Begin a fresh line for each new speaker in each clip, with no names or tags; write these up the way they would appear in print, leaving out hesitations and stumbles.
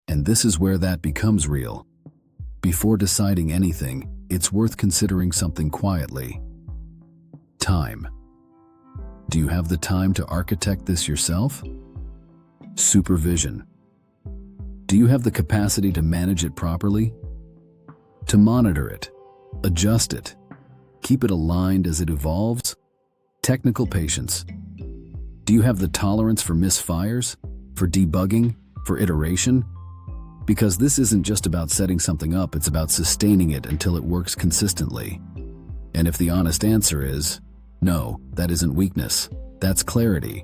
And this is where that becomes real. Before deciding anything, it's worth considering something quietly. Time. Do you have the time to architect this yourself? Supervision. Do you have the capacity to manage it properly? To monitor it, adjust it, keep it aligned as it evolves? Technical patience. Do you have the tolerance for misfires, for debugging, for iteration? Because this isn't just about setting something up, it's about sustaining it until it works consistently. And if the honest answer is, no, that isn't weakness, that's clarity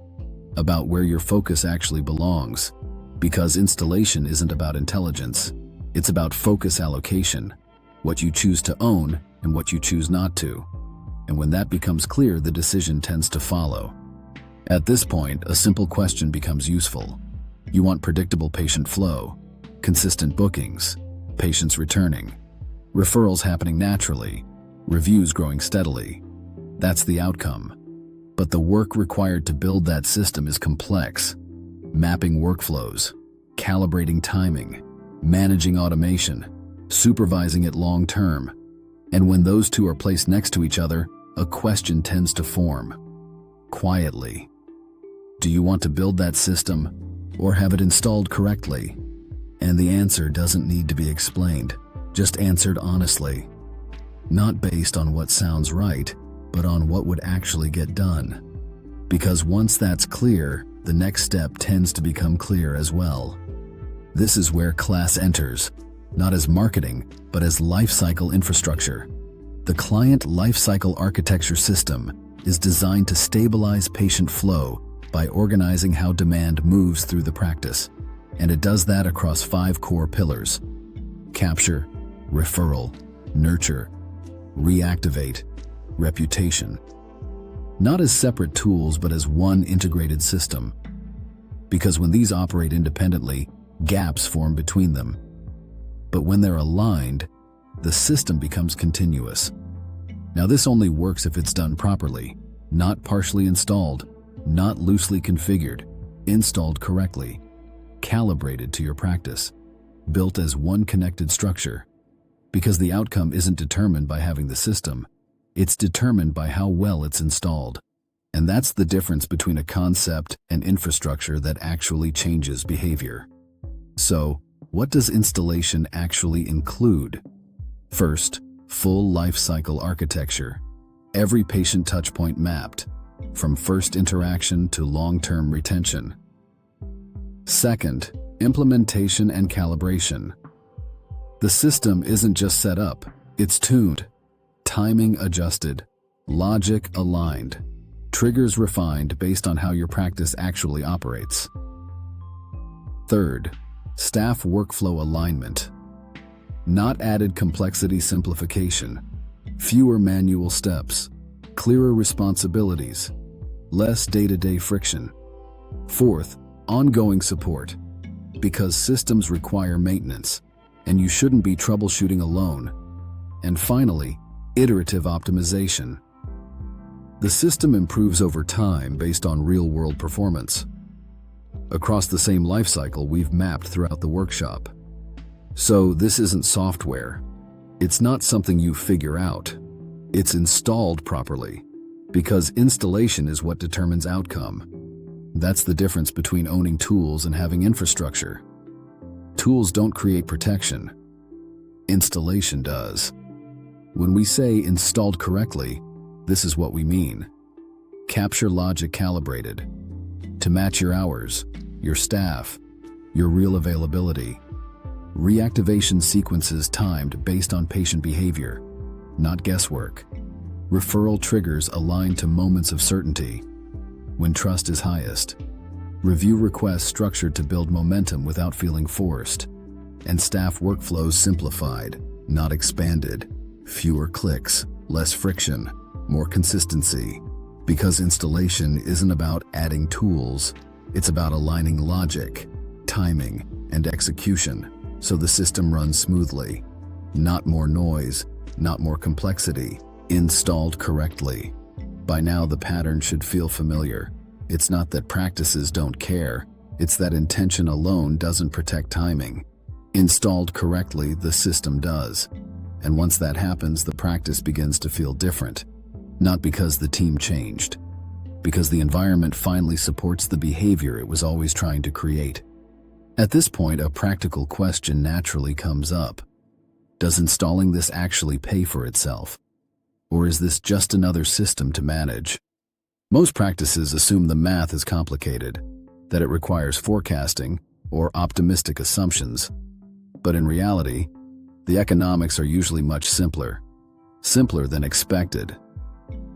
about where your focus actually belongs. Because installation isn't about intelligence, it's about focus allocation, what you choose to own and what you choose not to. And when that becomes clear, the decision tends to follow. At this point, a simple question becomes useful. You want predictable patient flow, consistent bookings, patients returning, referrals happening naturally, reviews growing steadily. That's the outcome. But the work required to build that system is complex. Mapping workflows, calibrating timing, managing automation, supervising it long term. And when those two are placed next to each other, a question tends to form. Quietly. Do you want to build that system or have it installed correctly? And the answer doesn't need to be explained, just answered honestly. Not based on what sounds right, but on what would actually get done. Because once that's clear, the next step tends to become clear as well. This is where class enters, not as marketing, but as lifecycle infrastructure. The client lifecycle architecture system is designed to stabilize patient flow by organizing how demand moves through the practice. And it does that across 5 core pillars: capture, referral, nurture, reactivate, reputation. Not as separate tools, but as one integrated system. Because when these operate independently, gaps form between them. But when they're aligned, the system becomes continuous. Now this only works if it's done properly, not partially installed, not loosely configured, installed correctly, calibrated to your practice, built as one connected structure. Because the outcome isn't determined by having the system, it's determined by how well it's installed. And that's the difference between a concept and infrastructure that actually changes behavior. So, what does installation actually include? First, full life cycle architecture. Every patient touchpoint mapped, from first interaction to long-term retention. Second, implementation and calibration. The system isn't just set up, it's tuned, timing adjusted, logic aligned, triggers refined based on how your practice actually operates. Third, staff workflow alignment. Not added complexity simplification, fewer manual steps, clearer responsibilities, less day-to-day friction. Fourth, ongoing support, because systems require maintenance, and you shouldn't be troubleshooting alone. And finally, iterative optimization. The system improves over time based on real-world performance. Across the same life cycle we've mapped throughout the workshop. So this isn't software. It's not something you figure out. It's installed properly, because installation is what determines outcome. That's the difference between owning tools and having infrastructure. Tools don't create protection. Installation does. When we say installed correctly, this is what we mean. Capture logic calibrated to match your hours, your staff, your real availability. Reactivation sequences timed based on patient behavior, not guesswork. Referral triggers aligned to moments of certainty, when trust is highest. Review requests structured to build momentum without feeling forced. And staff workflows simplified, not expanded. Fewer clicks, less friction, more consistency. Because installation isn't about adding tools, it's about aligning logic, timing, and execution so the system runs smoothly. Not more noise, not more complexity, installed correctly. By now the pattern should feel familiar. It's not that practices don't care, it's that intention alone doesn't protect timing. Installed correctly, the system does. And once that happens, the practice begins to feel different. Not because the team changed, because the environment finally supports the behavior it was always trying to create. At this point, a practical question naturally comes up. Does installing this actually pay for itself? Or is this just another system to manage? Most practices assume the math is complicated, that it requires forecasting or optimistic assumptions. But in reality, the economics are usually much simpler than expected.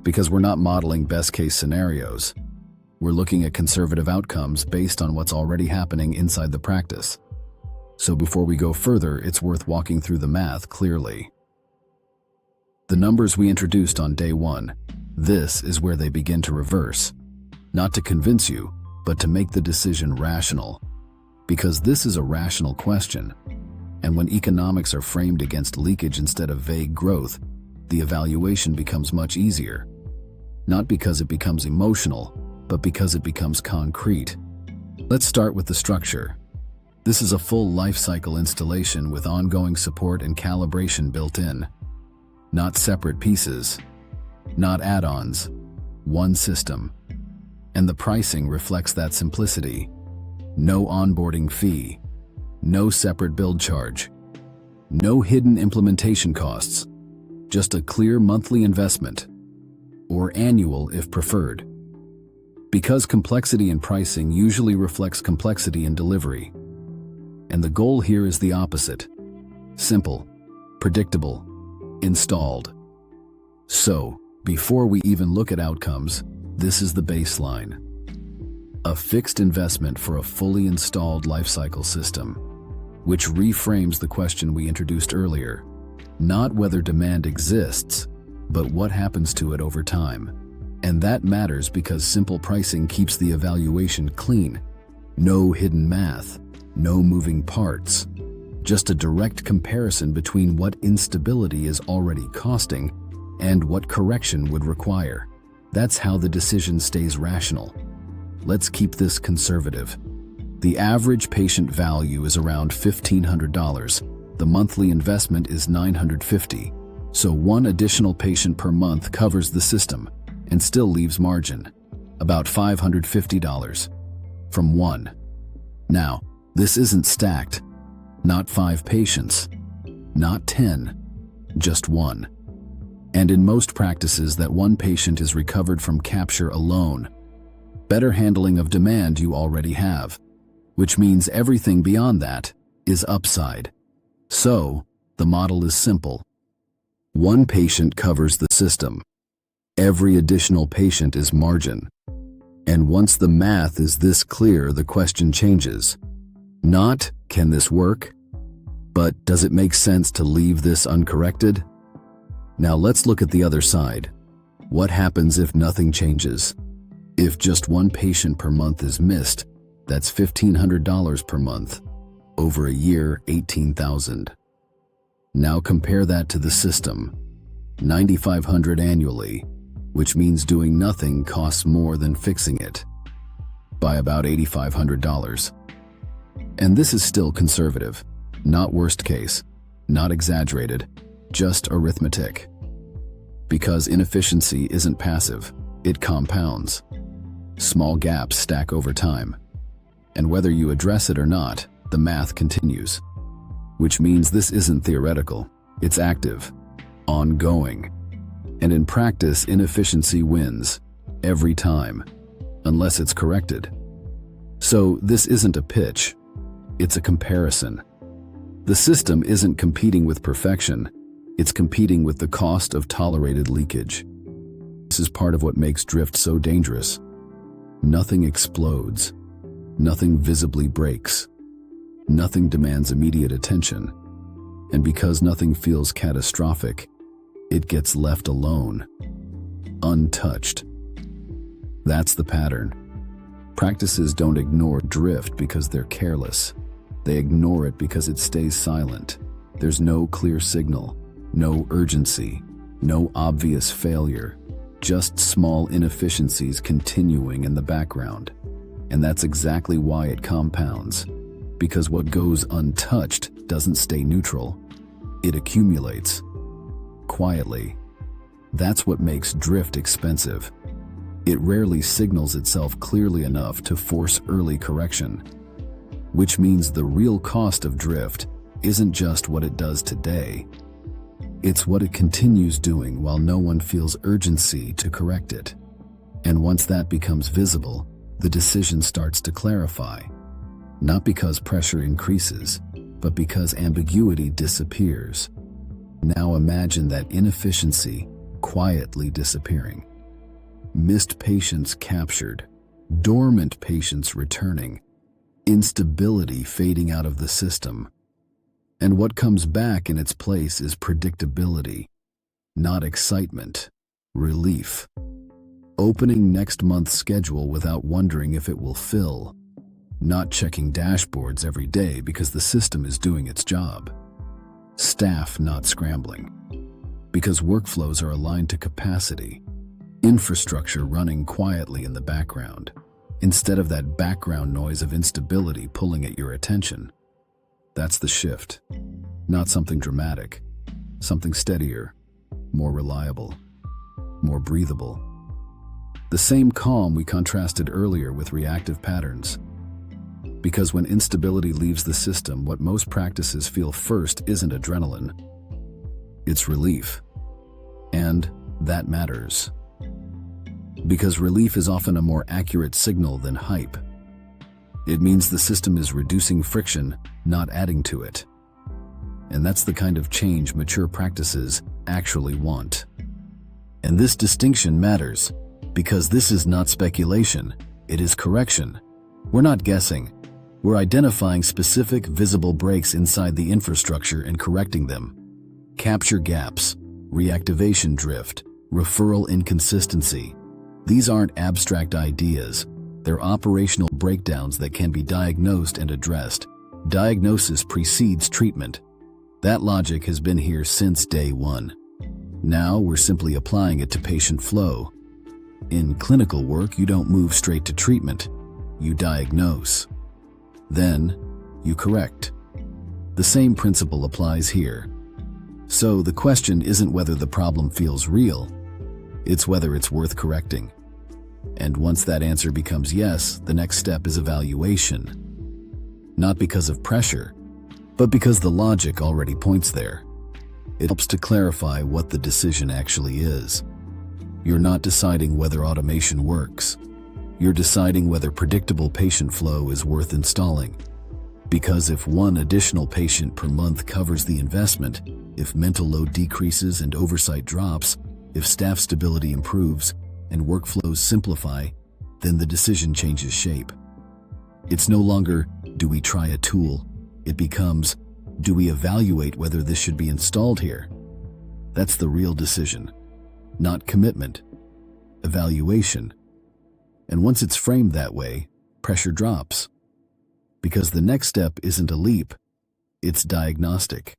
Because we're not modeling best-case scenarios. We're looking at conservative outcomes based on what's already happening inside the practice. So before we go further, it's worth walking through the math clearly. The numbers we introduced on day one, this is where they begin to reverse. Not to convince you, but to make the decision rational. Because this is a rational question. And when economics are framed against leakage instead of vague growth, the evaluation becomes much easier. Not because it becomes emotional, but because it becomes concrete. Let's start with the structure. This is a full life cycle installation with ongoing support and calibration built in. Not separate pieces, not add-ons, one system. And the pricing reflects that simplicity. No onboarding fee, no separate build charge, no hidden implementation costs, just a clear monthly investment, or annual if preferred. Because complexity in pricing usually reflects complexity in delivery. And the goal here is the opposite. Simple, predictable, installed. So, before we even look at outcomes, this is the baseline. A fixed investment for a fully installed lifecycle system, which reframes the question we introduced earlier. Not whether demand exists, but what happens to it over time. And that matters because simple pricing keeps the evaluation clean. No hidden math, no moving parts. Just a direct comparison between what instability is already costing and what correction would require. That's how the decision stays rational. Let's keep this conservative. The average patient value is around $1,500. The monthly investment is $950. So one additional patient per month covers the system and still leaves margin, about $550 from one. Now, this isn't stacked. Not 5 patients, not 10, just one. And in most practices, that one patient is recovered from capture alone. Better handling of demand you already have, which means everything beyond that is upside. So, the model is simple. One patient covers the system. Every additional patient is margin. And once the math is this clear, the question changes. Not, can this work? But does it make sense to leave this uncorrected? Now let's look at the other side. What happens if nothing changes? If just one patient per month is missed, that's $1,500 per month. Over a year, $18,000. Now compare that to the system. $9,500 annually, which means doing nothing costs more than fixing it, by about $8,500. And this is still conservative, not worst case, not exaggerated, just arithmetic. Because inefficiency isn't passive, it compounds. Small gaps stack over time. And whether you address it or not, the math continues. Which means this isn't theoretical, it's active, ongoing. And in practice, inefficiency wins, every time, unless it's corrected. So this isn't a pitch, it's a comparison. The system isn't competing with perfection, it's competing with the cost of tolerated leakage. This is part of what makes drift so dangerous. Nothing explodes, nothing visibly breaks, nothing demands immediate attention. And because nothing feels catastrophic, it gets left alone, untouched. That's the pattern. Practices don't ignore drift because they're careless. They ignore it because it stays silent. There's no clear signal, no urgency, no obvious failure, just small inefficiencies continuing in the background. And that's exactly why it compounds. Because what goes untouched doesn't stay neutral. It accumulates. Quietly. That's what makes drift expensive. It rarely signals itself clearly enough to force early correction. Which means the real cost of drift isn't just what it does today. It's what it continues doing while no one feels urgency to correct it. And once that becomes visible, the decision starts to clarify. Not because pressure increases, but because ambiguity disappears. Now imagine that inefficiency quietly disappearing. Missed patients captured, dormant patients returning, instability fading out of the system. And what comes back in its place is predictability, not excitement, relief. Opening next month's schedule without wondering if it will fill. Not checking dashboards every day because the system is doing its job. Staff not scrambling, because workflows are aligned to capacity. Infrastructure running quietly in the background, instead of that background noise of instability pulling at your attention. That's the shift. Not something dramatic, something steadier, more reliable, more breathable. The same calm we contrasted earlier with reactive patterns. Because when instability leaves the system, what most practices feel first isn't adrenaline. It's relief. And that matters. Because relief is often a more accurate signal than hype. It means the system is reducing friction, not adding to it. And that's the kind of change mature practices actually want. And this distinction matters, because this is not speculation, it is correction. We're not guessing. We're identifying specific, visible breaks inside the infrastructure and correcting them. Capture gaps, reactivation drift, referral inconsistency. These aren't abstract ideas. They're operational breakdowns that can be diagnosed and addressed. Diagnosis precedes treatment. That logic has been here since day one. Now we're simply applying it to patient flow. In clinical work, you don't move straight to treatment. You diagnose. Then, you correct. The same principle applies here. So the question isn't whether the problem feels real, it's whether it's worth correcting. And once that answer becomes yes, the next step is evaluation. Not because of pressure, but because the logic already points there. It helps to clarify what the decision actually is. You're not deciding whether automation works. You're deciding whether predictable patient flow is worth installing. Because if one additional patient per month covers the investment, if mental load decreases and oversight drops, if staff stability improves and workflows simplify, then the decision changes shape. It's no longer, do we try a tool? It becomes, do we evaluate whether this should be installed here? That's the real decision. Not commitment. Evaluation. And once it's framed that way, pressure drops. Because the next step isn't a leap, it's diagnostic.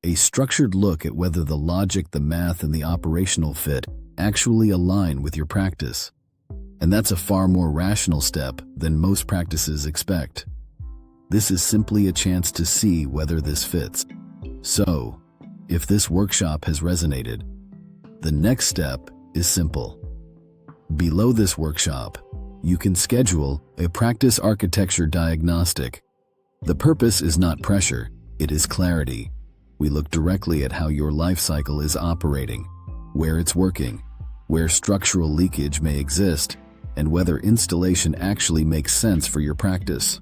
A structured look at whether the logic, the math, and the operational fit actually align with your practice. And that's a far more rational step than most practices expect. This is simply a chance to see whether this fits. So, if this workshop has resonated, the next step is simple. Below this workshop, you can schedule a practice architecture diagnostic. The purpose is not pressure, it is clarity. We look directly at how your life cycle is operating, where it's working, where structural leakage may exist, and whether installation actually makes sense for your practice.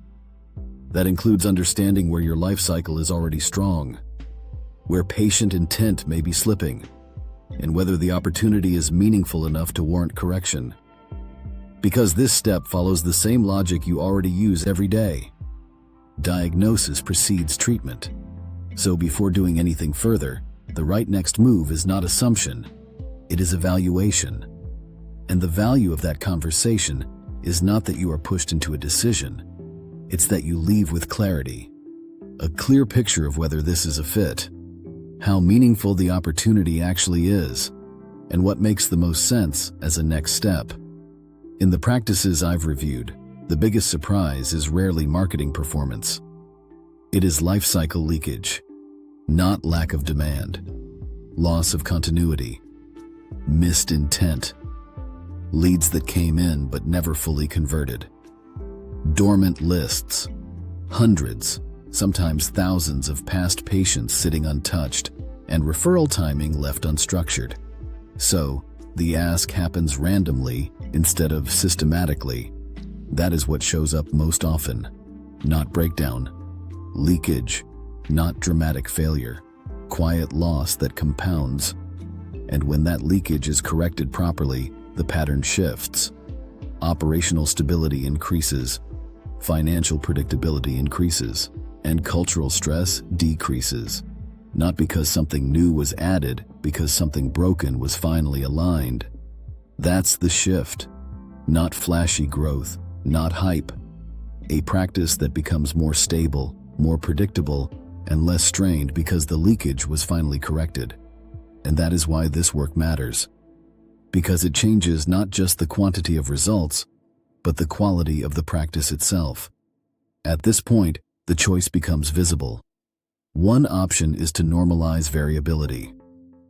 That includes understanding where your life cycle is already strong, where patient intent may be slipping, and whether the opportunity is meaningful enough to warrant correction. Because this step follows the same logic you already use every day. Diagnosis precedes treatment. So before doing anything further, the right next move is not assumption, it is evaluation. And the value of that conversation is not that you are pushed into a decision, it's that you leave with clarity. A clear picture of whether this is a fit, how meaningful the opportunity actually is, and what makes the most sense as a next step. In the practices I've reviewed, the biggest surprise is rarely marketing performance. It is life cycle leakage, not lack of demand, loss of continuity, missed intent, leads that came in but never fully converted, dormant lists, hundreds, sometimes thousands of past patients sitting untouched, and referral timing left unstructured. So, the ask happens randomly instead of systematically. That is what shows up most often. Not breakdown. Leakage, not dramatic failure. Quiet loss that compounds. And when that leakage is corrected properly, the pattern shifts. Operational stability increases. Financial predictability increases. And cultural stress decreases. Not because something new was added, because something broken was finally aligned. That's the shift. Not flashy growth, not hype. A practice that becomes more stable, more predictable, and less strained because the leakage was finally corrected. And that is why this work matters. Because it changes not just the quantity of results, but the quality of the practice itself. At this point, the choice becomes visible. One option is to normalize variability,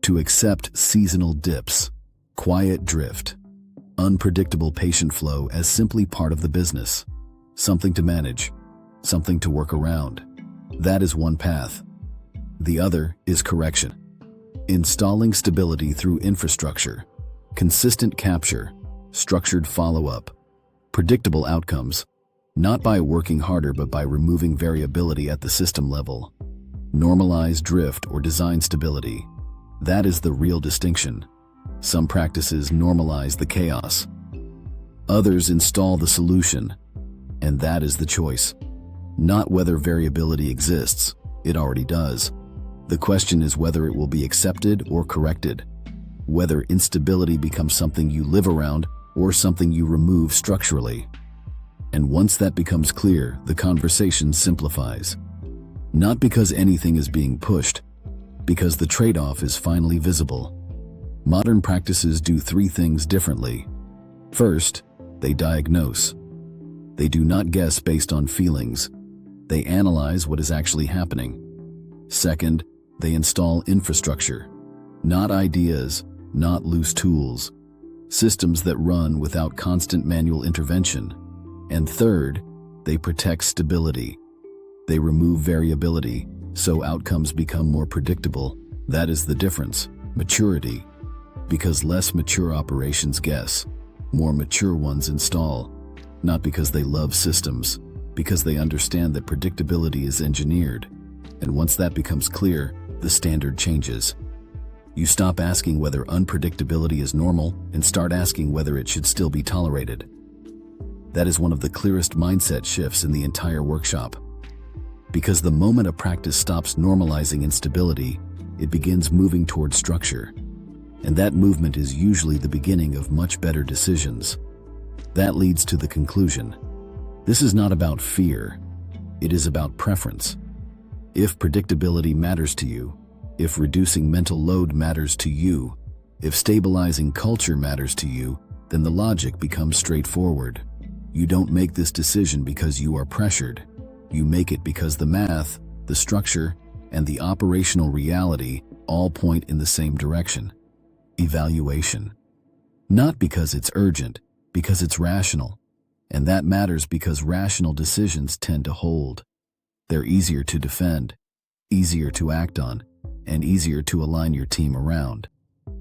to accept seasonal dips, quiet drift, unpredictable patient flow as simply part of the business, something to manage, something to work around. That is one path. The other is correction. Installing stability through infrastructure, consistent capture, structured follow-up, predictable outcomes, not by working harder but by removing variability at the system level. Normalize drift or design stability. That is the real distinction. Some practices normalize the chaos. Others install the solution. And that is the choice. Not whether variability exists. It already does. The question is whether it will be accepted or corrected. Whether instability becomes something you live around or something you remove structurally. And once that becomes clear, the conversation simplifies. Not because anything is being pushed, because the trade-off is finally visible. Modern practices do three things differently. First, they diagnose. They do not guess based on feelings. They analyze what is actually happening. Second, they install infrastructure. Not ideas, not loose tools. Systems that run without constant manual intervention. And third, they protect stability. They remove variability, so outcomes become more predictable. That is the difference. Maturity. Because less mature operations guess, more mature ones install. Not because they love systems, because they understand that predictability is engineered. And once that becomes clear, the standard changes. You stop asking whether unpredictability is normal and start asking whether it should still be tolerated. That is one of the clearest mindset shifts in the entire workshop. Because the moment a practice stops normalizing instability, it begins moving toward structure. And that movement is usually the beginning of much better decisions. That leads to the conclusion. This is not about fear. It is about preference. If predictability matters to you, if reducing mental load matters to you, if stabilizing culture matters to you, then the logic becomes straightforward. You don't make this decision because you are pressured. You make it because the math, the structure, and the operational reality all point in the same direction. Evaluation. Not because it's urgent, because it's rational. And that matters because rational decisions tend to hold. They're easier to defend, easier to act on, and easier to align your team around.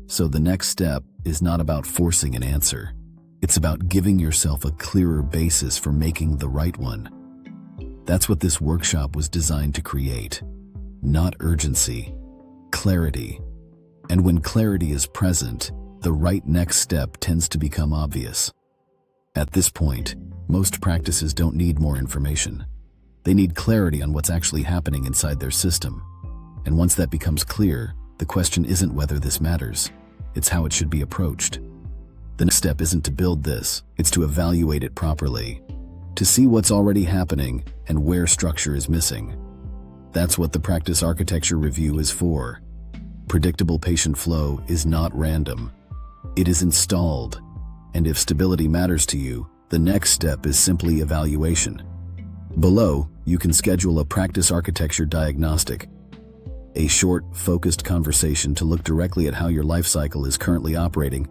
So the next step is not about forcing an answer. It's about giving yourself a clearer basis for making the right one. That's what this workshop was designed to create. Not urgency, clarity. And when clarity is present, the right next step tends to become obvious. At this point, most practices don't need more information. They need clarity on what's actually happening inside their system. And once that becomes clear, the question isn't whether this matters. It's how it should be approached. The next step isn't to build this, it's to evaluate it properly. To see what's already happening and where structure is missing. That's what the practice architecture review is for. Predictable patient flow is not random. It is installed. And if stability matters to you, the next step is simply evaluation. Below, You can schedule a practice architecture diagnostic, a short, focused conversation to look directly at how your life cycle is currently operating,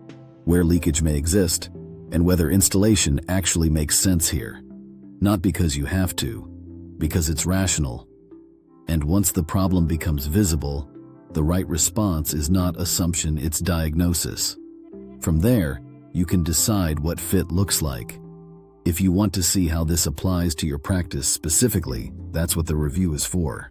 where leakage may exist, and whether installation actually makes sense here. Not because you have to, because it's rational. And once the problem becomes visible, the right response is not assumption, it's diagnosis. From there, you can decide what fit looks like. If you want to see how this applies to your practice specifically, that's what the review is for.